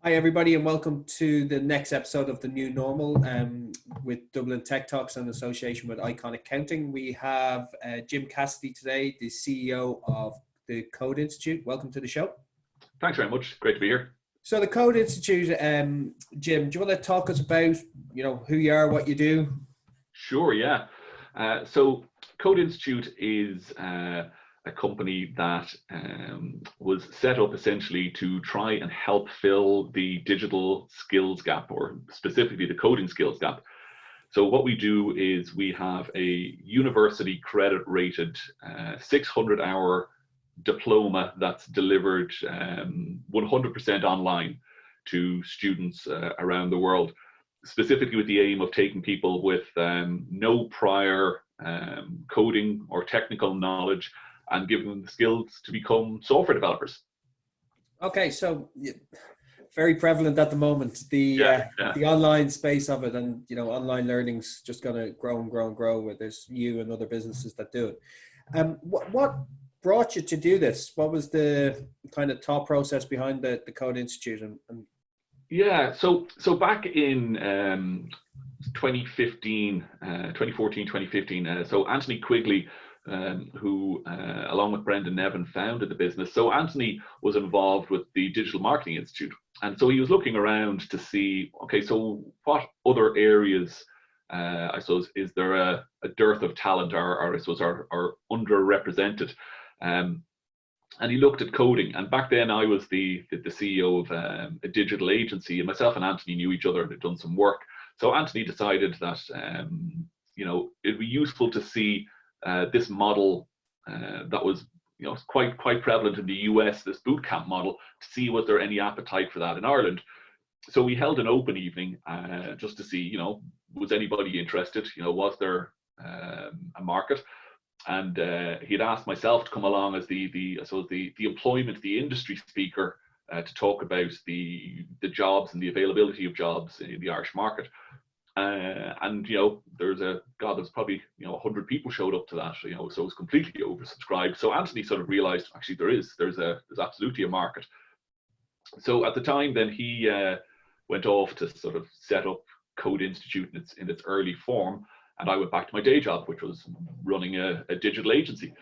Hi, everybody, and welcome to the next episode of The New Normal with Dublin Tech Talks in association with Icon Accounting. We have Jim Cassidy today, the CEO of the Code Institute. Welcome to the show. Thanks very much. Great to be here. So the Code Institute, Jim, do you want to talk us about, who you are, what you do? Sure, yeah. So Code Institute is a company that was set up essentially to try and help fill the digital skills gap, or specifically the coding skills gap. So what we do is we have a University Credit Rated 600-hour diploma that's delivered 100% online to students around the world, specifically with the aim of taking people with no prior coding or technical knowledge and giving them the skills to become software developers. Okay, so very prevalent at the moment, the online space of it, and online learning's just going to grow and grow and grow, where there's you and other businesses that do it. What brought you to do this? What was the kind of thought process behind the Code Institute? Yeah, so back in 2014, 2015, so Anthony Quigley, who along with Brendan Nevin founded the business. So Anthony was involved with the Digital Marketing Institute, and so he was looking around to see, okay, so what other areas I suppose is there a dearth of talent, or I suppose are underrepresented, and he looked at coding. And back then I was the CEO of a digital agency, and myself and Anthony knew each other and had done some work. So Anthony decided that it'd be useful to see this model that was quite prevalent in the US, this bootcamp model, to see was there any appetite for that in Ireland. So we held an open evening just to see, was anybody interested? Was there a market? And he'd asked myself to come along as the employment, the industry speaker to talk about the jobs and the availability of jobs in the Irish market. And there's probably 100 people showed up to that, so it was completely oversubscribed. So Anthony sort of realized actually there's absolutely a market. So at the time, then he went off to sort of set up Code Institute in its early form, and I went back to my day job, which was running a digital agency.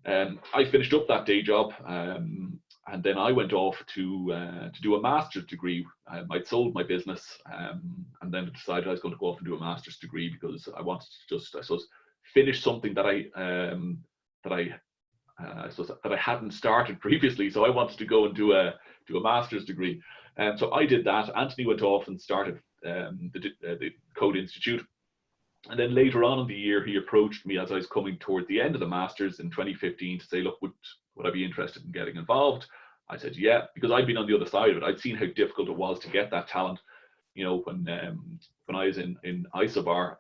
I finished up that day job, and then I went off to do a master's degree. I'd sold my business, and then decided I was going to go off and do a master's degree because I wanted to just, I suppose, finish something that I hadn't started previously. So I wanted to go and do a master's degree, and so I did that. Anthony went off and started the Code Institute. And then later on in the year, he approached me as I was coming toward the end of the master's in 2015 to say, look, would I be interested in getting involved? I said, yeah, because I'd been on the other side of it. I'd seen how difficult it was to get that talent. When I was in Isobar,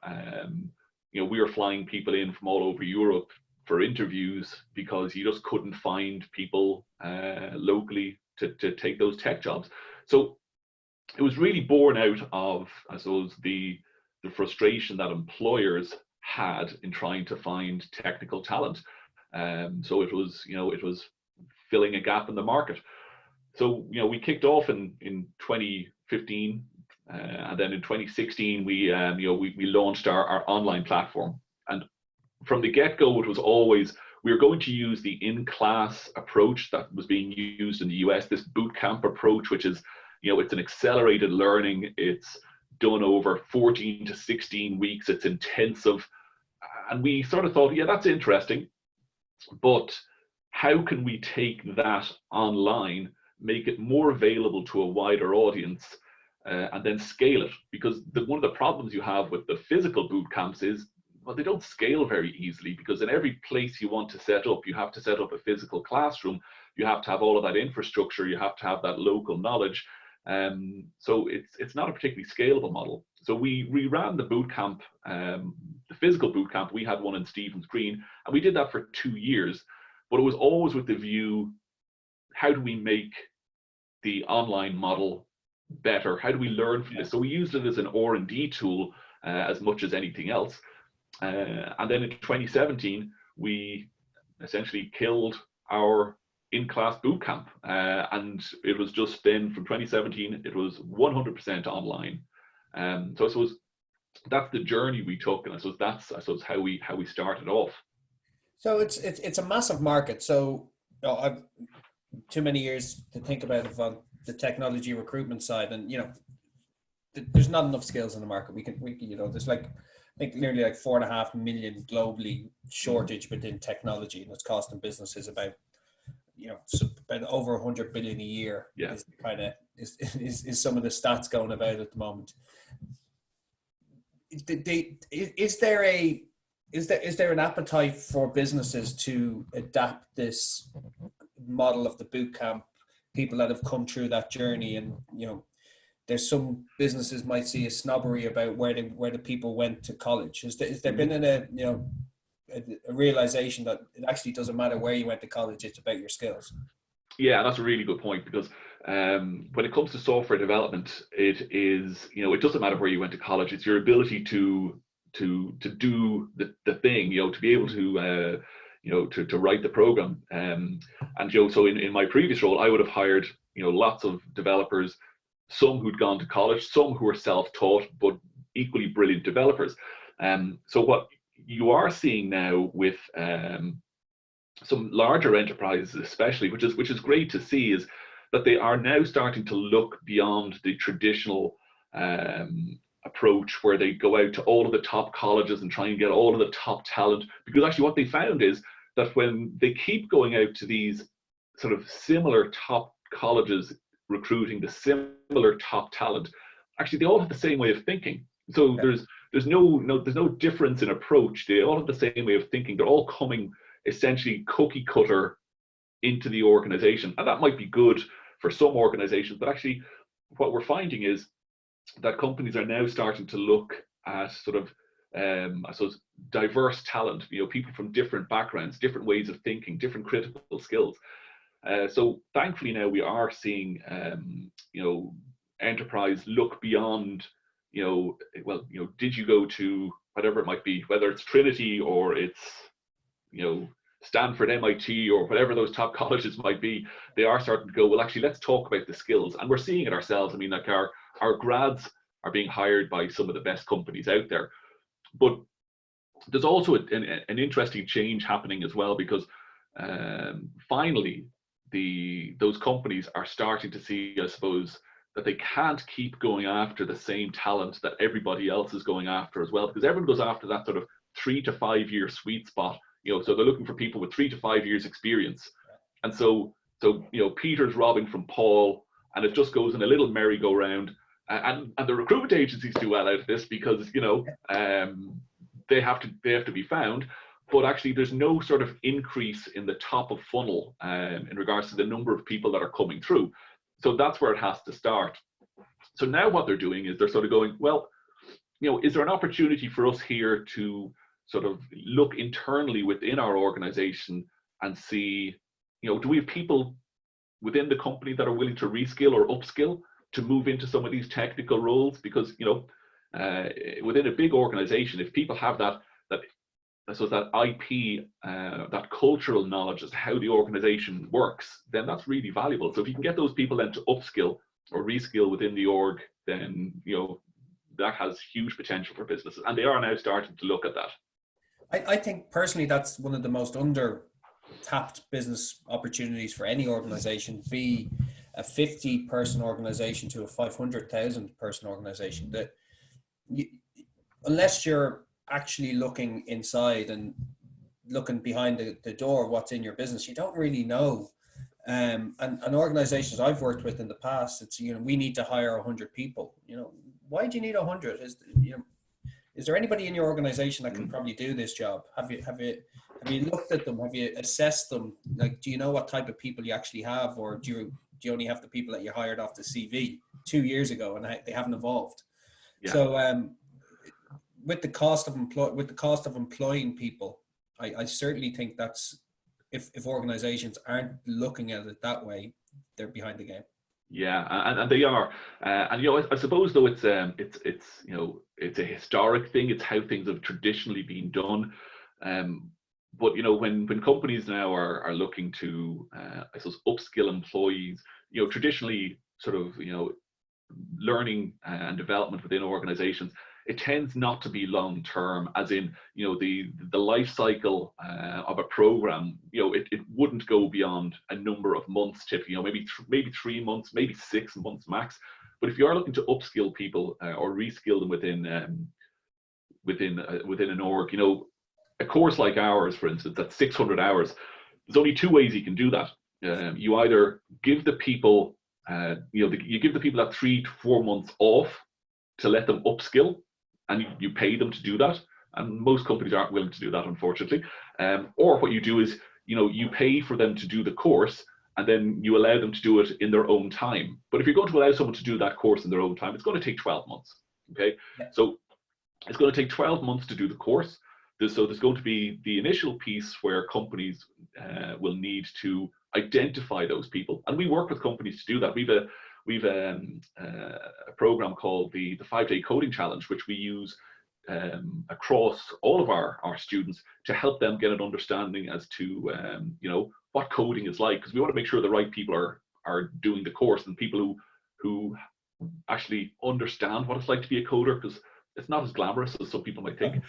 we were flying people in from all over Europe for interviews because you just couldn't find people locally to take those tech jobs. So it was really born out of, I suppose, the frustration that employers had in trying to find technical talent. So it was filling a gap in the market. So we kicked off in 2015, and then in 2016 we launched our online platform. And from the get-go, it was always we were going to use the in-class approach that was being used in the US, this bootcamp approach, which is it's an accelerated learning. It's done over 14 to 16 weeks. It's intensive. And we sort of thought, yeah, that's interesting, but how can we take that online, make it more available to a wider audience, and then scale it? Because one of the problems you have with the physical boot camps is, well, they don't scale very easily, because in every place you want to set up, you have to set up a physical classroom. You have to have all of that infrastructure. You have to have that local knowledge. So it's not a particularly scalable model. So we ran the boot camp, the physical boot camp. We had one in Stephen's Green, and we did that for 2 years. But it was always with the view, how do we make the online model better? How do we learn from this? So we used it as an R&D tool as much as anything else. And then in 2017, we essentially killed our in-class boot camp, and it was just then from 2017 it was 100% online. So I suppose that's the journey we took, and I suppose how we started off. So it's a massive market. So I've too many years to think about it on the technology recruitment side, and there's not enough skills in the market. We can there's like, I think nearly like 4.5 million globally shortage within technology, and it's costing businesses about about over 100 billion a year. Yeah. Is some of the stats going about at the moment. Is there an appetite for businesses to adapt this model of the boot camp? People that have come through that journey, and there's some businesses might see a snobbery about where the people went to college. Has there been a realization that it actually doesn't matter where you went to college, it's about your skills? Yeah, that's a really good point, because when it comes to software development, it is, it doesn't matter where you went to college. It's your ability to do the thing, to be able to to write the program. So in my previous role, I would have hired lots of developers, some who'd gone to college, some who were self-taught, but equally brilliant developers. So what you are seeing now with some larger enterprises, especially, which is great to see, is that they are now starting to look beyond the traditional approach where they go out to all of the top colleges and try and get all of the top talent. Because actually what they found is that when they keep going out to these sort of similar top colleges, recruiting the similar top talent, actually they all have the same way of thinking. So there's no difference in approach. They all have the same way of thinking. They're all coming essentially cookie cutter into the organization, and that might be good for some organizations, but actually what we're finding is that companies are now starting to look at sort of I suppose diverse talent, people from different backgrounds, different ways of thinking, different critical skills. So thankfully now we are seeing enterprise look beyond did you go to whatever it might be, whether it's Trinity or it's Stanford, MIT, or whatever those top colleges might be. They are starting to go, well, actually, let's talk about the skills. And we're seeing it ourselves. I mean, like our grads are being hired by some of the best companies out there. But there's also an interesting change happening as well, because finally, those companies are starting to see, I suppose, that they can't keep going after the same talent that everybody else is going after as well, because everyone goes after that sort of 3 to 5 year sweet spot. So they're looking for people with 3 to 5 years experience. And so Peter's robbing from Paul, and it just goes in a little merry-go-round. And the recruitment agencies do well out of this, because they have to be found. But actually there's no sort of increase in the top of funnel in regards to the number of people that are coming through. So that's where it has to start. So now what they're doing is they're sort of going, well, is there an opportunity for us here to sort of look internally within our organization and see, do we have people within the company that are willing to reskill or upskill to move into some of these technical roles? Because, within a big organization, if people have that IP, that cultural knowledge as to how the organization works, then that's really valuable. So if you can get those people then to upskill or reskill within the org, then, that has huge potential for businesses. And they are now starting to look at that. I think personally that's one of the most under-tapped business opportunities for any organization, be a 50-person organization to a 500,000-person organization. That unless you're actually looking inside and looking behind the door of what's in your business, you don't really know. And organizations I've worked with in the past, it's, we need to hire 100 people. Why do you need 100? Is there anybody in your organization that can probably do this job? Have you looked at them? Have you assessed them? Like, do you know what type of people you actually have, or do you only have the people that you hired off the CV 2 years ago and they haven't evolved? Yeah. So with the cost of employing people, I certainly think that's, if organizations aren't looking at it that way, they're behind the game. Yeah, and they are, and I suppose though it's a historic thing. It's how things have traditionally been done. But, you know, when companies now are looking to, I suppose, upskill employees, you know, traditionally sort of, you know, learning and development within organizations, it tends not to be long term, as in, you know, the life cycle of a program, you know, it wouldn't go beyond a number of months typically, you know, maybe 3 months, maybe 6 months max. But if you are looking to upskill people or reskill them within an org, you know, a course like ours, for instance, that's 600 hours, there's only two ways you can do that. You either give the people, you know, you give the people that 3 to 4 months off to let them upskill, and you pay them to do that. And most companies aren't willing to do that, unfortunately. Or what you do is, you know, you pay for them to do the course, and then you allow them to do it in their own time. But if you're going to allow someone to do that course in their own time, it's going to take 12 months. Okay, yeah. So it's going to take 12 months to do the course. So there's going to be the initial piece where companies will need to identify those people, and we work with companies to do that. We've a program called the 5-Day Coding Challenge, which we use across all of our students to help them get an understanding as to you know, what coding is like, because we want to make sure the right people are doing the course, and people who actually understand what it's like to be a coder, because it's not as glamorous as some people might think.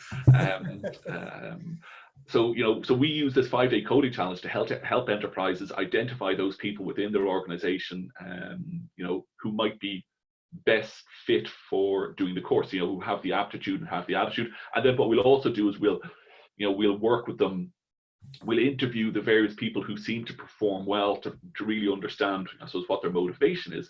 So, you know, so we use this 5-Day Coding Challenge to help enterprises identify those people within their organization, you know, who might be best fit for doing the course, you know, who have the aptitude and have the attitude. And then what we'll also do is we'll work with them. We'll interview the various people who seem to perform well to really understand, I suppose, what their motivation is.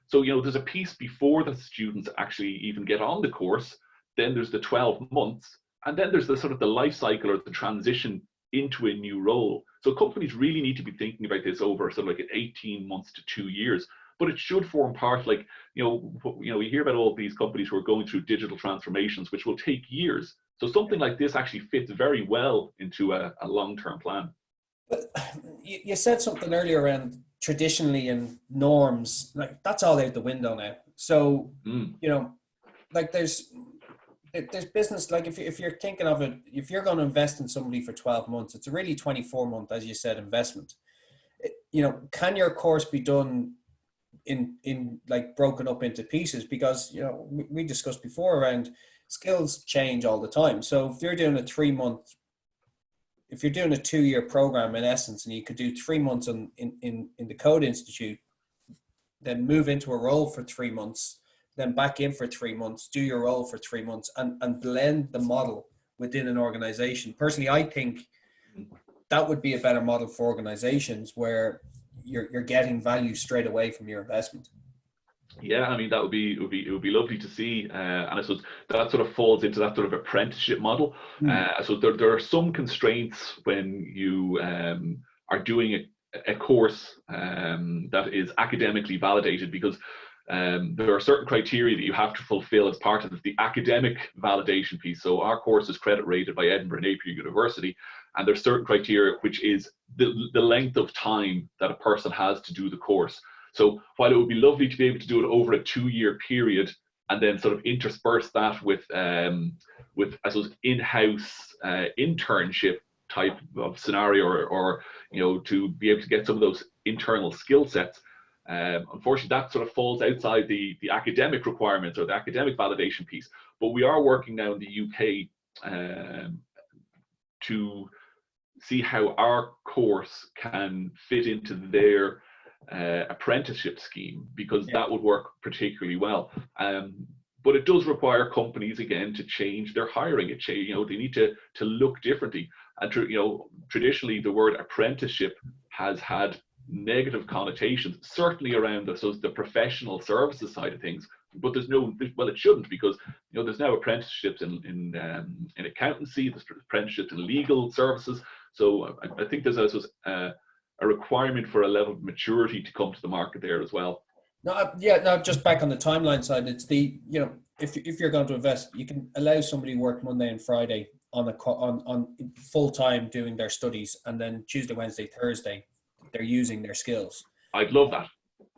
So, you know, there's a piece before the students actually even get on the course. Then there's the 12 months, and then there's the sort of the life cycle or the transition into a new role. So companies really need to be thinking about this over sort of like 18 months to 2 years. But it should form part, like, you know, we hear about all these companies who are going through digital transformations, which will take years. So something like this actually fits very well into a long-term plan. But you said something earlier around traditionally and norms, like that's all out the window now. So, you know, like there's business, like if you're thinking of it, if you're going to invest in somebody for 12 months, it's a really 24-month, as you said, investment. You know, can your course be done in like broken up into pieces? Because, you know, we discussed before around skills change all the time. So if you're doing a 2-year program in essence, and you could do 3 months in the Code Institute, then move into a role for 3 months, then back in for 3 months, do your role for 3 months, and blend the model within an organization. Personally, I think that would be a better model for organizations where you're getting value straight away from your investment. Yeah, I mean, it would be lovely to see, and I suppose that sort of falls into that sort of apprenticeship model. So there are some constraints when you are doing a course that is academically validated, because there are certain criteria that you have to fulfill as part of the academic validation piece. So our course is credit rated by Edinburgh Napier University, and there's certain criteria, which is the length of time that a person has to do the course. So while it would be lovely to be able to do it over a 2-year period, and then sort of intersperse that with I suppose in-house internship type of scenario, or you know, to be able to get some of those internal skill sets, unfortunately that sort of falls outside the academic requirements or the academic validation piece. But we are working now in the UK to see how our course can fit into their apprenticeship scheme, because that would work particularly well. But it does require companies, again, to change their hiring. You know, they need to look differently. And you know, traditionally the word apprenticeship has had negative connotations, certainly around the professional services side of things. But well, it shouldn't, because you know, there's now apprenticeships in accountancy, there's apprenticeships in legal services. So I think there's a requirement for a level of maturity to come to the market there as well. No, just back on the timeline side, it's the, you know, if you're going to invest, you can allow somebody to work Monday and Friday on full time doing their studies, and then Tuesday, Wednesday, Thursday, they're using their skills. I'd love that.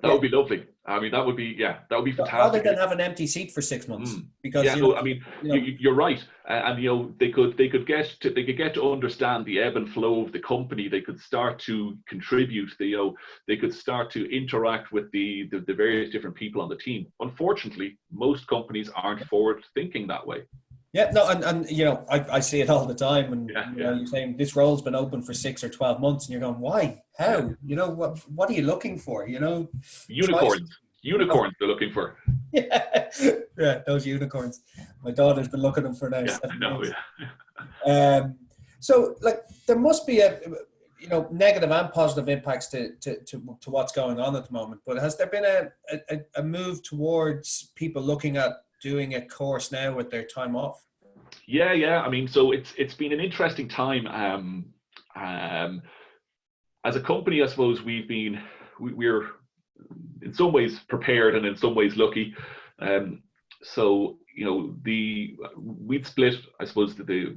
That would be lovely. I mean, that would be fantastic. Rather than have an empty seat for 6 months, because I mean, you're right, and they could get to understand the ebb and flow of the company. They could start to contribute. They could start to interact with the various different people on the team. Unfortunately, most companies aren't forward thinking that way. Yeah, no, and I see it all the time. And you're saying this role's been open for 6 or 12 months, and you're going, why? How? What are you looking for? Unicorns. Unicorns they're looking for. Yeah, those unicorns. My daughter's been looking at them for now 7 years. So, like, there must be a negative and positive impacts to what's going on at the moment. But has there been a move towards people looking at doing a course now with their time off? Yeah. I mean, so it's been an interesting time. As a company, I suppose we're in some ways prepared and in some ways lucky. So we'd split, I suppose, the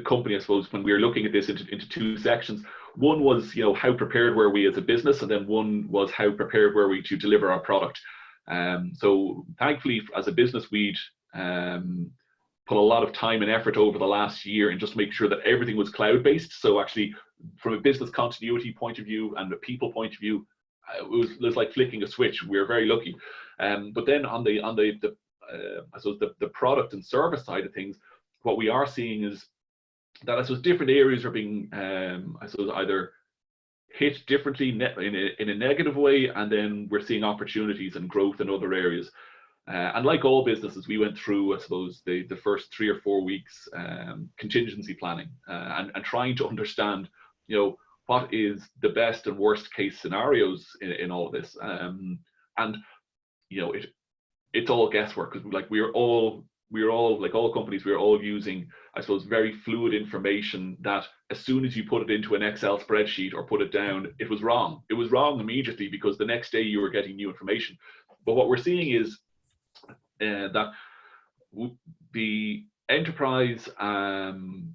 company, I suppose, when we were looking at this into two sections. One was how prepared were we as a business, and then one was how prepared were we to deliver our product. So thankfully, as a business, we'd put a lot of time and effort over the last year and just make sure that everything was cloud-based. So actually, from a business continuity point of view and a people point of view, it was like flicking a switch. We were very lucky. But then on the I suppose the product and service side of things, what we are seeing is that I suppose different areas are being I suppose either hit differently in a negative way, and then we're seeing opportunities and growth in other areas. And like all businesses, we went through, I suppose, the first 3 or 4 weeks contingency planning and trying to understand, what is the best and worst case scenarios in all of this. And it's all guesswork, because we're all like all companies, we're all using, I suppose, very fluid information that as soon as you put it into an Excel spreadsheet or put it down, it was wrong. It was wrong immediately, because the next day you were getting new information. But what we're seeing is that the enterprise and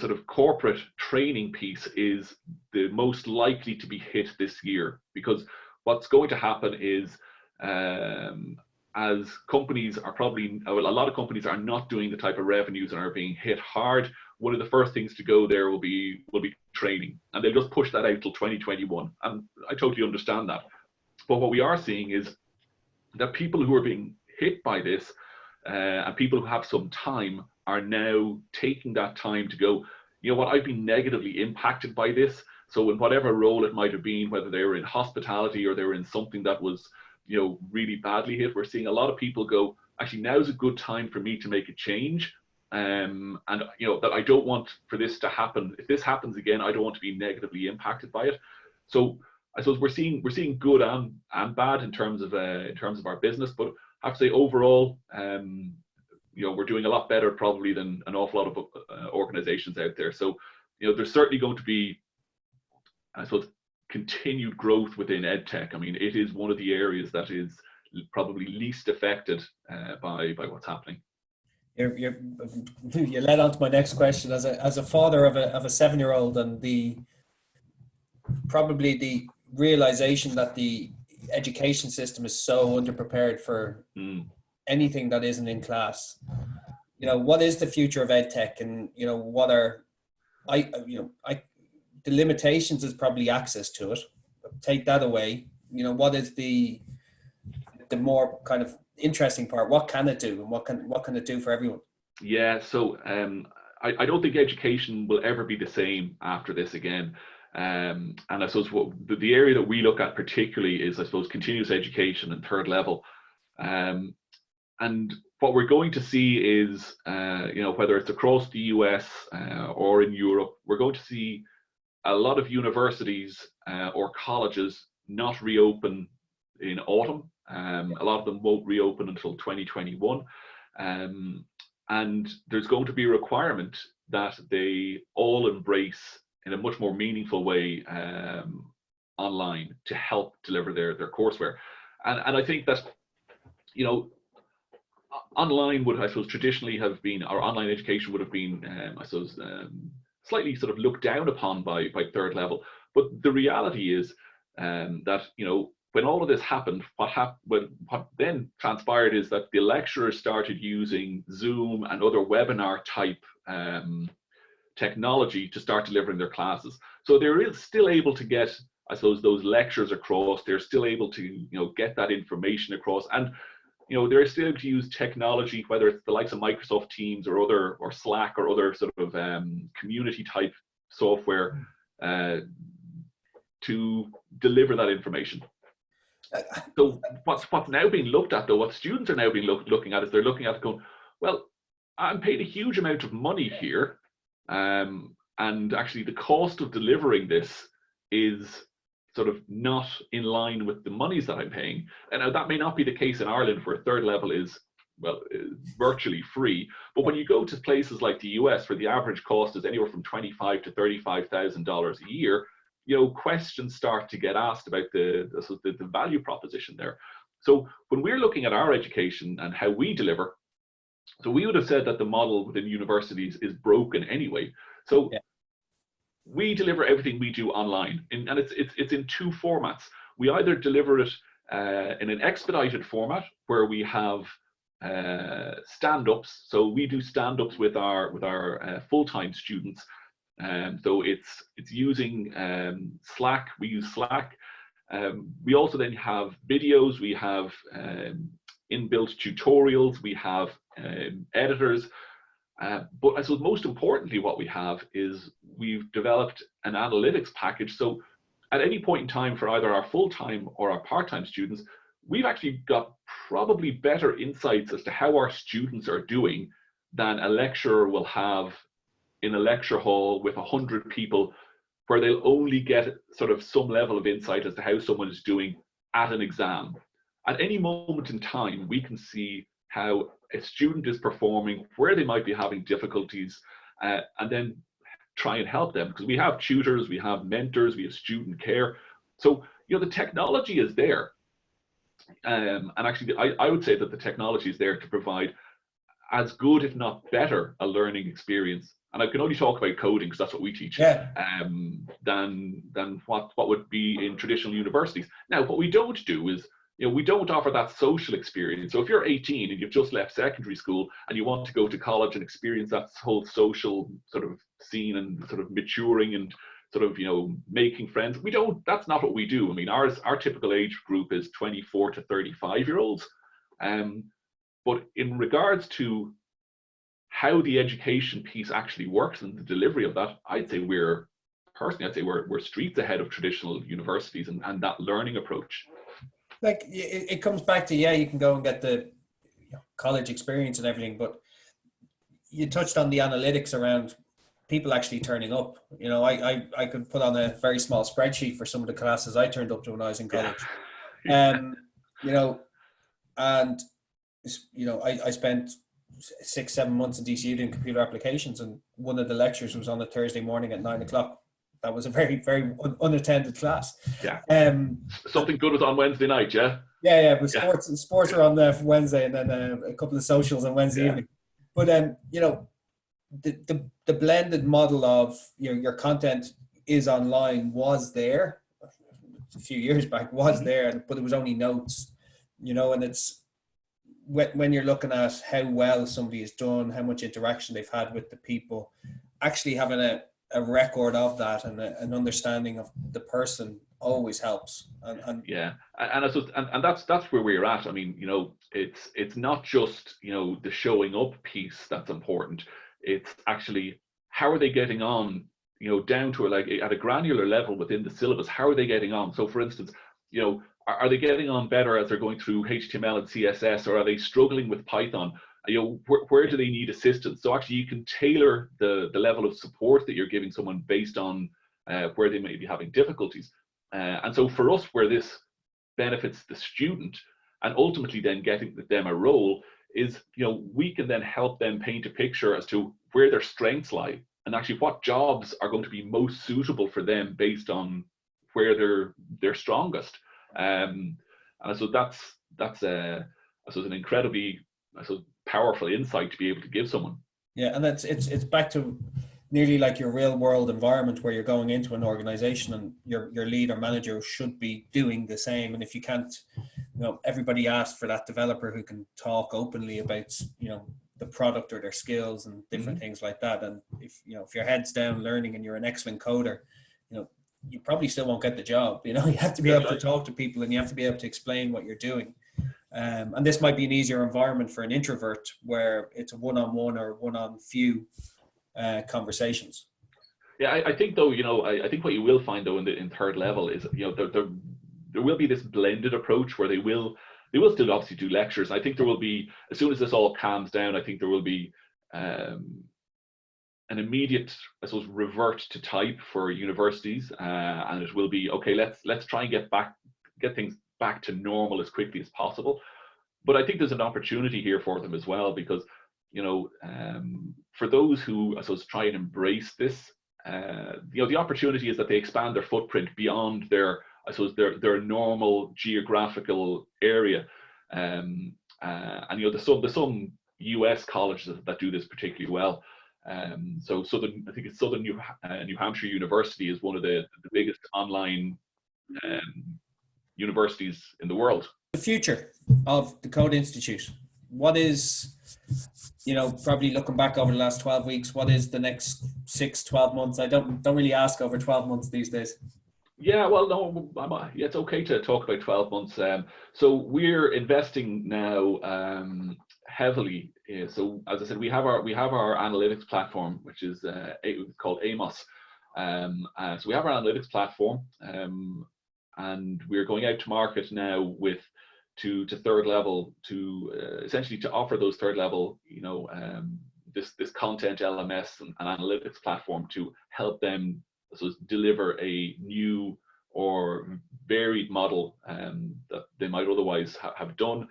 sort of corporate training piece is the most likely to be hit this year, because what's going to happen is as companies are a lot of companies are not doing the type of revenues and are being hit hard, one of the first things to go there will be training, and they'll just push that out till 2021. And I totally understand that. But what we are seeing is that people who are being hit by this and people who have some time are now taking that time to go, I've been negatively impacted by this. So in whatever role it might have been, whether they were in hospitality or they were in something that was really badly hit, we're seeing a lot of people go, actually, now's a good time for me to make a change. And that I don't want for this to happen. If this happens again, I don't want to be negatively impacted by it. So I suppose we're seeing good and bad in terms of our business. But I have to say, overall, we're doing a lot better probably than an awful lot of organizations out there. So there's certainly going to be, I suppose, continued growth within EdTech. I mean, it is one of the areas that is probably least affected by what's happening. You led on to my next question. As a father of a 7-year-old, and probably the realization that the education system is so underprepared for anything that isn't in class. What is the future of EdTech, and what are the limitations is probably access to it. Take that away. What is the more kind of interesting part? What can it do, and what can it do for everyone? Yeah, so I don't think education will ever be the same after this again. And I suppose the area that we look at particularly is, I suppose, continuous education and third level. And what we're going to see is, whether it's across the US or in Europe, we're going to see a lot of universities or colleges not reopen in autumn. A lot of them won't reopen until 2021. And there's going to be a requirement that they all embrace in a much more meaningful way online to help deliver their courseware. And I think that, online would, I suppose, traditionally have been, or online education would have been, I suppose, slightly sort of looked down upon by third level. But the reality is that, when all of this happened, what then transpired is that the lecturers started using Zoom and other webinar type technology to start delivering their classes. So they're still able to get, I suppose, those lectures across. They're still able to, get that information across, and they're still able to use technology, whether it's the likes of Microsoft Teams or Slack or other sort of community type software to deliver that information. So what's now being looked at, though, what students are now being looking at, is they're looking at it going, well, I'm paid a huge amount of money here, and actually the cost of delivering this is sort of not in line with the monies that I'm paying. And now that may not be the case in Ireland, where third level is, well, virtually free. But when you go to places like the US, where the average cost is anywhere from $25,000 to $35,000 a year, questions start to get asked about the value proposition there. So when we're looking at our education and how we deliver, so we would have said that the model within universities is broken anyway. So we deliver everything we do online, and it's in two formats. We either deliver it in an expedited format, where we have stand-ups. So we do stand-ups with our full-time students. So it's using Slack. We use Slack. We also then have videos. We have inbuilt tutorials. We have editors. But I suppose most importantly, what we have is we've developed an analytics package. So at any point in time, for either our full-time or our part-time students, we've actually got probably better insights as to how our students are doing than a lecturer will have in a lecture hall with 100 people, where they'll only get sort of some level of insight as to how someone is doing at an exam. At any moment in time, we can see how a student is performing, where they might be having difficulties, and then try and help them, because we have tutors, we have mentors, we have student care. So the technology is there, and actually I would say that the technology is there to provide as good, if not better, a learning experience. And I can only talk about coding, because that's what we teach, than what would be in traditional universities. Now, what we don't do is, we don't offer that social experience. So if you're 18 and you've just left secondary school and you want to go to college and experience that whole social sort of scene and sort of maturing and sort of, making friends, that's not what we do. I mean, our typical age group is 24 to 35-year-olds. But in regards to how the education piece actually works and the delivery of that, I'd say we're streets ahead of traditional universities and that learning approach. Like, it comes back to, you can go and get the college experience and everything, but you touched on the analytics around people actually turning up. I could put on a very small spreadsheet for some of the classes I turned up to when I was in college. And I spent 6-7 months in DCU doing computer applications, and one of the lectures was on a Thursday morning at 9 o'clock. That was a very, very unattended class. Yeah. Something good was on Wednesday night, yeah? Yeah. But sports are on there for Wednesday, and then a couple of socials on Wednesday evening. But the blended model of your content is online was there a few years back, there, but it was only notes, and it's when you're looking at how well somebody has done, how much interaction they've had with the people, actually having a record of that and an understanding of the person always helps. And that's where we're at. I mean, it's not just the showing up piece that's important. It's actually how are they getting on, down to at a granular level within the syllabus. How are they getting on? So, for instance, are they getting on better as they're going through HTML and CSS, or are they struggling with Python? Where do they need assistance? So actually, you can tailor the level of support that you're giving someone based on where they may be having difficulties. And so for us, where this benefits the student and ultimately then getting them a role is, we can then help them paint a picture as to where their strengths lie and actually what jobs are going to be most suitable for them based on where they're strongest. And so that's an incredibly powerful insight to be able to give someone. Yeah, and it's back to nearly like your real world environment where you're going into an organization, and your lead or manager should be doing the same. And if you can't, everybody asks for that developer who can talk openly about, the product or their skills and different things like that. And if your head's down learning and you're an excellent coder, you probably still won't get the job. You have to be able to talk to people, and you have to be able to explain what you're doing. And this might be an easier environment for an introvert where it's a one-on-one or one-on-few conversations. Yeah, I think though, I think what you will find though in third level is, there will be this blended approach where they will still obviously do lectures. I think there will be, as soon as this all calms down, I think there will be an immediate, I suppose, revert to type for universities, and it will be, okay, let's try and get things back to normal as quickly as possible. But I think there's an opportunity here for them as well, because for those who, I suppose, try and embrace this, the opportunity is that they expand their footprint beyond their, I suppose, their normal geographical area. And there's some US colleges that do this particularly well. So I think it's Southern New Hampshire University is one of the biggest online universities in the world. The future of the Code Institute, what is, probably looking back over the last 12 weeks, what is the next 6-12 months? I don't really ask over 12 months these days. Yeah, well, no, it's okay to talk about 12 months. So we're investing now heavily. So as I said, we have our analytics platform, which is called Amos. So we have our analytics platform, and we're going out to market now to third level to essentially to offer those third level, this content LMS and analytics platform to help them deliver a new or varied model that they might otherwise have done.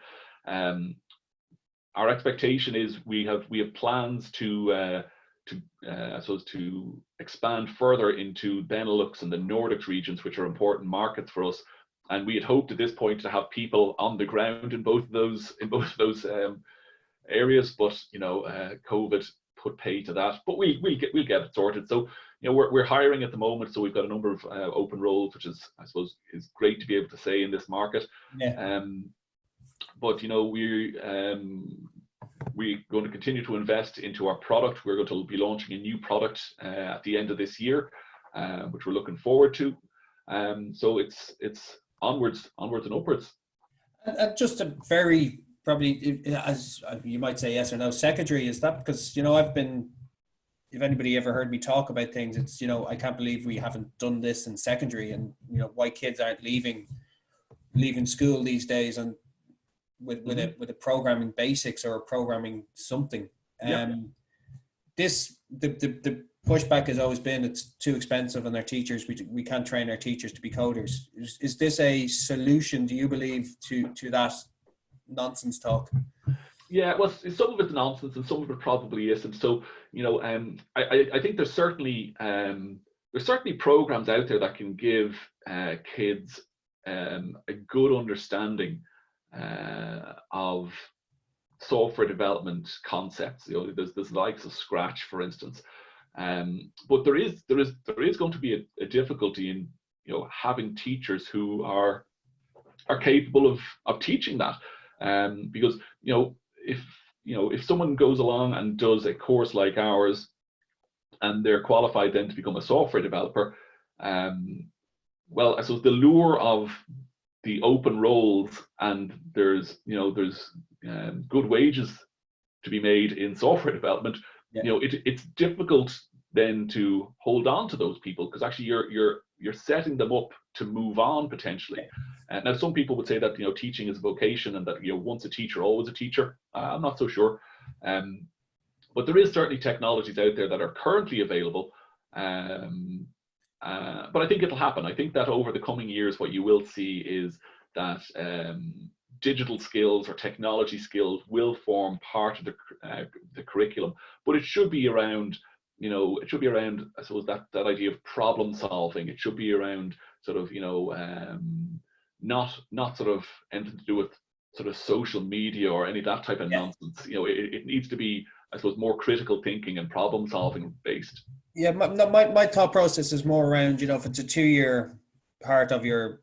Our expectation is we have plans to expand further into Benelux and the Nordics regions, which are important markets for us. And we had hoped at this point to have people on the ground in both of those areas, but COVID put pay to that. But we'll get it sorted. So we're hiring at the moment, so we've got a number of open roles, which is, I suppose, is great to be able to say in this market. Yeah. But we're going to continue to invest into our product. We're going to be launching a new product at the end of this year, which we're looking forward to. So it's onwards and upwards. And just a very, probably, as you might say, yes or no, secondary, is that because, I've been, if anybody ever heard me talk about things, it's, I can't believe we haven't done this in secondary, and, why kids aren't leaving school these days and with a programming basics or a programming something. The pushback has always been it's too expensive, and our teachers, we can't train our teachers to be coders. Is this a solution, do you believe, to that nonsense talk? Yeah, well, some of it's nonsense and some of it probably isn't. So I think there's certainly programs out there that can give kids a good understanding of software development concepts. There's the likes of Scratch, for instance. But there is going to be a difficulty in having teachers who are capable of teaching that, because if someone goes along and does a course like ours and they're qualified then to become a software developer, well, I suppose the lure of the open roles, and there's good wages to be made in software development. Yeah. It's difficult then to hold on to those people, because actually you're setting them up to move on potentially. Now some people would say that teaching is a vocation, and that once a teacher always a teacher. I'm not so sure, but there is certainly technologies out there that are currently available, but I think it'll happen. I think that over the coming years what you will see is that digital skills or technology skills will form part of the curriculum, but it should be around, I suppose, that idea of problem solving. It should be around sort of, not sort of anything to do with sort of social media or any of that type of nonsense. It needs to be, I suppose, more critical thinking and problem solving based. Yeah, my thought process is more around, you know, if it's a 2-year part of your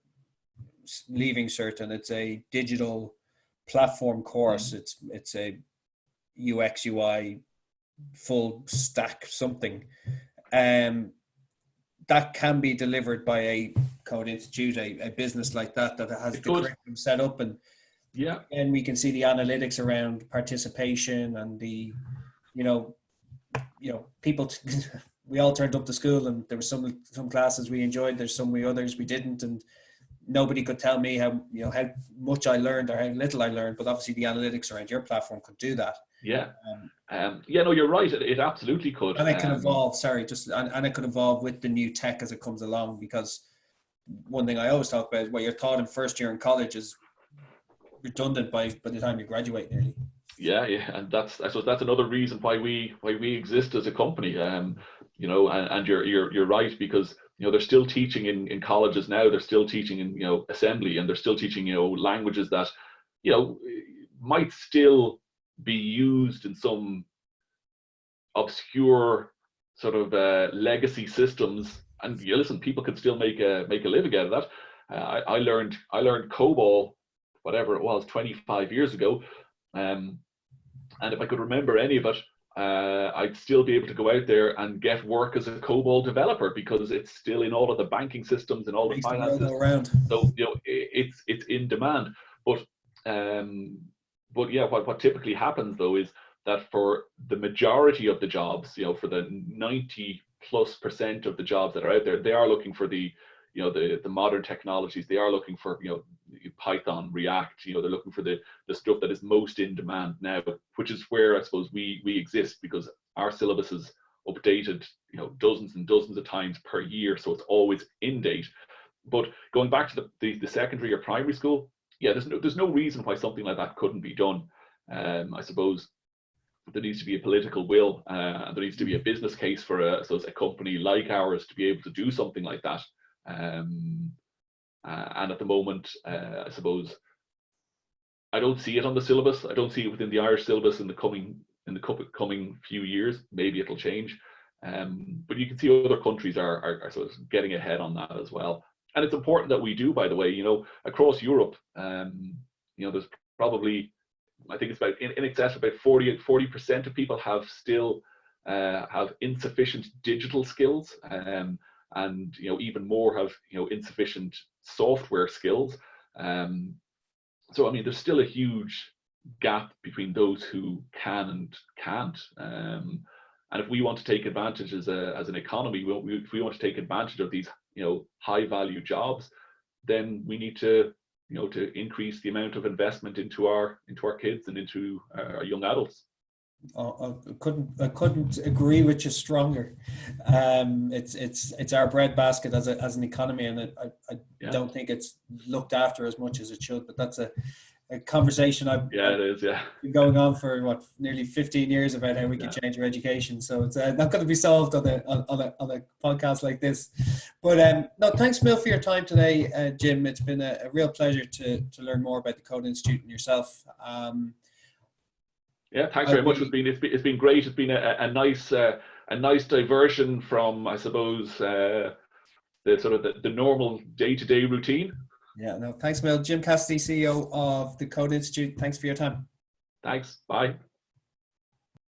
leaving cert and it's a digital platform course, it's a UX UI full stack something, that can be delivered by a code institute, a business like that has the curriculum set up, and we can see the analytics around participation and the, you know people. We all turned up to school, and there were some classes we enjoyed, there's some others we didn't, and nobody could tell me how much I learned or how little I learned, but obviously the analytics around your platform could do that. No, you're right. It absolutely could. And it can evolve, and it could evolve with the new tech as it comes along, because one thing I always talk about is what you're taught in first year in college is redundant by the time you graduate nearly. Yeah. And I suppose that's another reason why we exist as a company. And you're right, because they're still teaching in colleges now. They're still teaching in assembly, and they're still teaching languages that might still be used in some obscure sort of legacy systems. And listen, people can still make a living out of that. I learned COBOL, whatever it was, 25 years ago, and if I could remember any of it, I'd still be able to go out there and get work as a COBOL developer, because it's still in all of the banking systems and all the finance systems. So it's in demand. But yeah, what typically happens though is that for the majority of the jobs, for the 90+% of the jobs that are out there, they are looking for the modern technologies. They are looking for Python, React. They're looking for the stuff that is most in demand now, which is where I suppose we exist, because our syllabus is updated dozens and dozens of times per year, so it's always in date. But going back to the secondary or primary school, there's no reason why something like that couldn't be done. I suppose there needs to be a political will, and there needs to be a business case for a company like ours to be able to do something like that. And at the moment, I suppose I don't see it on the syllabus. I don't see it within the Irish syllabus in the coming few years. Maybe it'll change, but you can see other countries are sort of getting ahead on that as well. And it's important that we do, by the way, across Europe. There's probably, I think it's about in excess of about 40% of people have insufficient digital skills, and even more have insufficient software skills. So I mean, there's still a huge gap between those who can and can't. And if we want to take advantage as an economy, if we want to take advantage of these high value jobs, then we need to to increase the amount of investment into our kids and into our young adults. I couldn't agree with you stronger. It's our breadbasket as an economy, and I don't think it's looked after as much as it should. But that's a conversation I've been going on for nearly 15 years about how we can change our education. So it's not going to be solved on a podcast like this. But no, thanks Mill for your time today, Jim. It's been a real pleasure to learn more about the Code Institute and yourself. Thanks very much. It's been great. It's been a nice diversion from, I suppose, the sort of the normal day-to-day routine. Yeah, no, thanks, Mill. Jim Cassidy, CEO of the Code Institute. Thanks for your time. Thanks. Bye.